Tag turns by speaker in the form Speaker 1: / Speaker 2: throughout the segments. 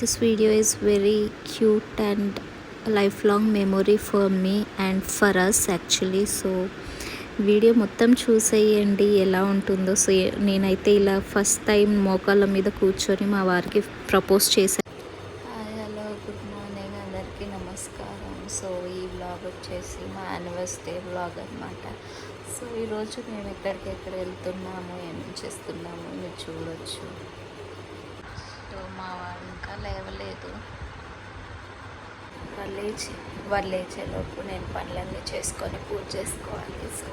Speaker 1: This video is very cute and lifelong memory for me and for us actually. So video మొత్తం చూసేయండి ఎలా ఉంటుందో. So నేనైతే ఇలా ఫస్ట్ టైం మోకాళ్ళ మీద కూర్చొని మా వారికి ప్రపోజ్ చేశాను. హాయ్ హలో గుడ్ మార్నింగ్ అందరికీ నమస్కారం. సో ఈ వ్లాగ్ వచ్చేసి మా యానివర్సరీ వ్లాగ్ అనమాట. సో ఈరోజు మేము ఎక్కడికెక్కడ వెళ్తున్నాము, ఏమేమి చేస్తున్నాము మీరు చూడొచ్చు. సో మా వాడు ఇంకా లేవలేదు. వాళ్ళు లేచేలోపు నేను పనులన్నీ చేసుకొని పూజ చేసుకోవాలి. సో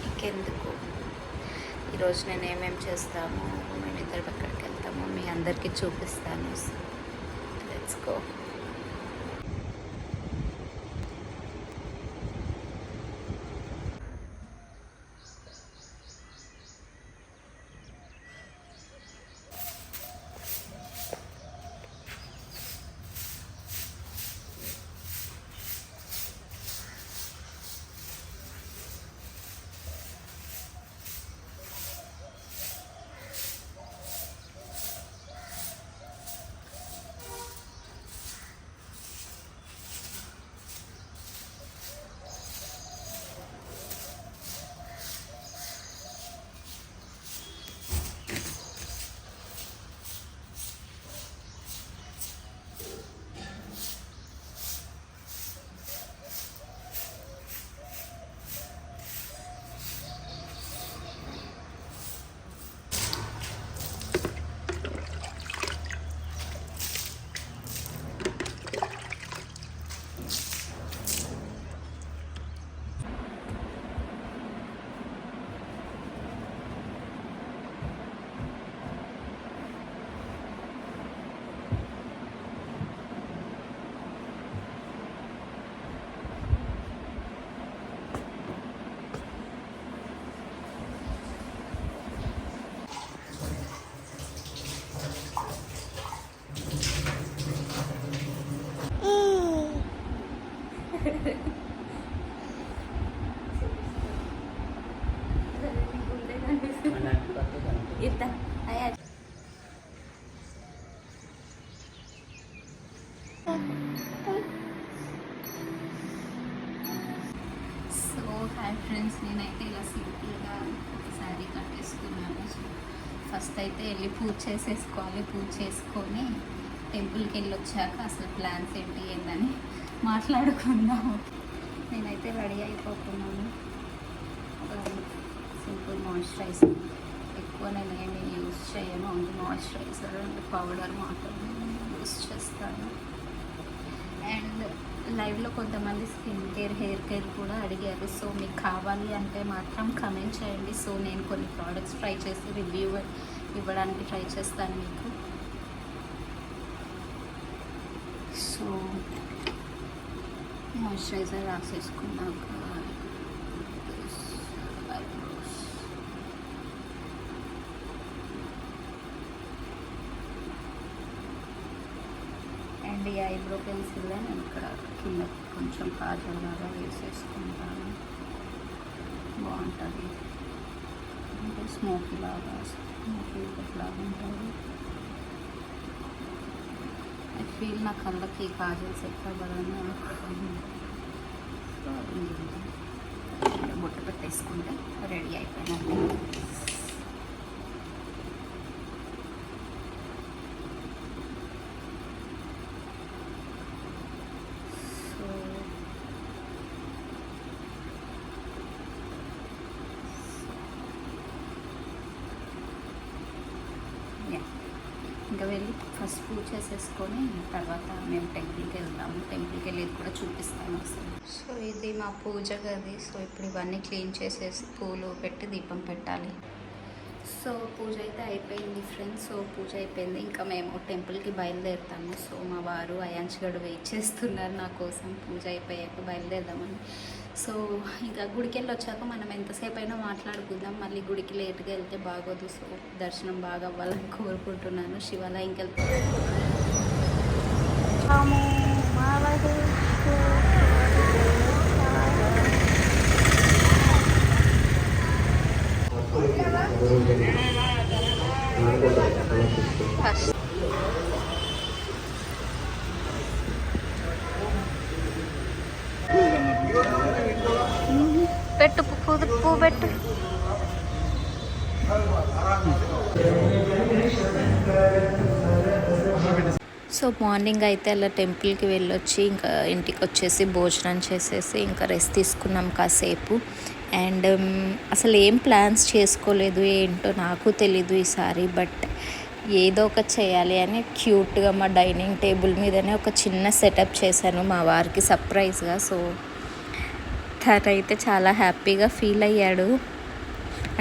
Speaker 1: ఇంకెందుకు, ఈరోజు నేను ఏమేమి చేస్తాము, మేము ఇద్దరు ఎక్కడికి వెళ్తాము మీ అందరికీ చూపిస్తాను. So let's go. Hi friends, నేనైతే ఇలా సింపుల్గా శారీ కట్టేసుకున్నాను. ఫస్ట్ అయితే వెళ్ళి పూజ చేసేసుకోవాలి. పూజ చేసుకొని టెంపుల్కి వెళ్ళి వచ్చాక అసలు ప్లాన్స్ ఏంటి ఏందని మాట్లాడుకుందాము. నేనైతే రెడీ అయిపోతున్నాను. సింపుల్ మాయిశ్చరైజర్, ఎక్కువ నేను ఏమి యూజ్ చేయను, ఓన్లీ మాయిశ్చరైజర్ అండ్ పౌడర్ మాత్రమే యూజ్ చేస్తాను. అండ్ లైవ్లో కొంతమంది స్కిన్ కేర్, హెయిర్ కేర్ కూడా అడిగారు. సో మీకు కావాలి అంటే మాత్రం కమెంట్ చేయండి. సో నేను కొన్ని ప్రోడక్ట్స్ ట్రై చేసి రివ్యూ ఇవ్వడానికి ట్రై చేస్తాను మీకు. సో మాయిశ్చరైజర్ రాసేసుకున్నాక అండ్ ఈ ఐబ్రో పెన్సిల్ నేను ఇక్కడ కింద కొంచెం కాజల్ లాగా వేసేసుకుంటాను. బాగుంటుంది, అంటే స్మోకీ లాగా ఉంటుంది. ఐ ఫీల్ నా కళ్ళకి కాజల్ సెట్ అవ్వదని బొట్టు పెట్టేసుకుంటే రెడీ అయిపోయినట్టు. ఇంకా వెళ్ళి ఫస్ట్ పూజ చేసేసుకొని తర్వాత మేము టెంపుల్కి వెళ్తాము. టెంపుల్కి వెళ్ళేది కూడా చూపిస్తాను అసలు. సో ఇది మా పూజ గది. సో ఇప్పుడు ఇవన్నీ క్లీన్ చేసేసి పూలు పెట్టి దీపం పెట్టాలి. సో పూజ అయితే అయిపోయింది ఫ్రెండ్స్. సో పూజ అయిపోయింది, ఇంకా మేము టెంపుల్కి బయలుదేరుతాము. సో మా వారు అయాంష్ గడు వెయిట్ చేస్తున్నారు నా కోసం, పూజ అయిపోయాక బయలుదేరదామని. సో ఇంకా గుడికి వెళ్ళి వచ్చాక మనం ఎంతసేపు అయినా మాట్లాడుకుందాం. మళ్ళీ గుడికి లేట్గా వెళ్తే బాగోదు. సో దర్శనం బాగా అవ్వాలని కోరుకుంటున్నాను. శివాలయంకి వెళ్తే పువ్వు పెట్టు. సో మార్నింగ్ అయితే అలా టెంపుల్కి వెళ్ళొచ్చి ఇంకా ఇంటికి వచ్చేసి భోజనం చేసేసి ఇంకా రెస్ట్ తీసుకున్నాం కాసేపు. అండ్ అసలు ఏం ప్లాన్స్ చేసుకోలేదు, ఏంటో నాకు తెలీదు ఈసారి. బట్ ఏదో ఒక చేయాలి అని క్యూట్గా మా డైనింగ్ టేబుల్ మీదనే ఒక చిన్న సెటప్ చేశాను మా వారికి సర్ప్రైజ్గా. సో తనైతే చాలా హ్యాపీగా ఫీల్ అయ్యాడు.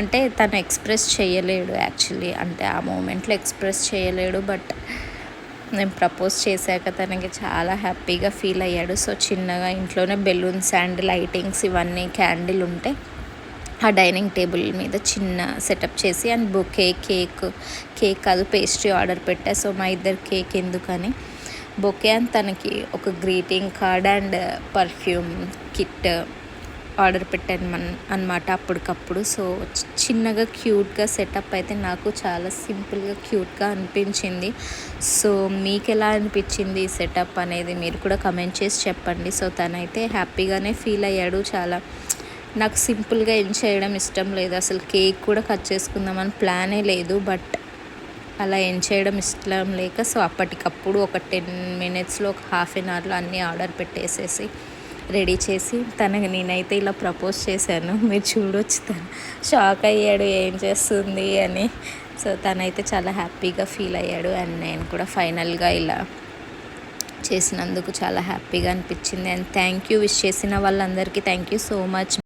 Speaker 1: అంటే తను ఎక్స్ప్రెస్ చేయలేడు యాక్చువల్లీ, అంటే ఆ మూమెంట్లో ఎక్స్ప్రెస్ చేయలేడు. బట్ నేను ప్రపోజ్ చేశాక తనకి చాలా హ్యాపీగా ఫీల్ అయ్యాడు. సో చిన్నగా ఇంట్లోనే బెలూన్స్ అండ్ లైటింగ్స్ ఇవన్నీ క్యాండిల్ ఉంటే ఆ డైనింగ్ టేబుల్ మీద చిన్న సెటప్ చేసి అండ్ బొకే కేక్ కాదు పేస్ట్రీ ఆర్డర్ పెట్టా. సో మా ఇద్దరు కేక్ ఎందుకని బొకే అండ్ తనకి ఒక greeting card and perfume kit order పెట్టాను అన్నమాట అప్పటికప్పుడు. సో చిన్నగా క్యూట్గా సెటప్ అయితే నాకు చాలా సింపుల్గా క్యూట్గా అనిపించింది. సో మీకు ఎలా అనిపించింది ఈ సెటప్ అనేది మీరు కూడా కమెంట్ చేసి చెప్పండి. సో తనైతే హ్యాపీగానే ఫీల్ అయ్యాడు. చాలా నాకు సింపుల్గా ఏం చేయడం ఇష్టం లేదు, అసలు కేక్ కూడా కట్ చేసుకుందామని ప్లానే లేదు. బట్ అలా ఏం చేయడం ఇష్టం లేక సో అప్పటికప్పుడు ఒక 10 minutesలో ఒక హాఫ్ అన్ అవర్లో అన్నీ ఆర్డర్ పెట్టేసేసి రెడీ చేసి తనకి నేనైతే ఇలా ప్రపోజ్ చేశాను. మీరు చూడొచ్చు, తను షాక్ అయ్యాడు ఏం చేస్తుంది అని. సో తనైతే చాలా హ్యాపీగా ఫీల్ అయ్యాడు. అండ్ నేను కూడా ఫైనల్గా ఇలా చేసినందుకు చాలా హ్యాపీగా అనిపించింది. అండ్ థ్యాంక్ యూ విష్ చేసిన వాళ్ళందరికీ థ్యాంక్ యూ సో మచ్.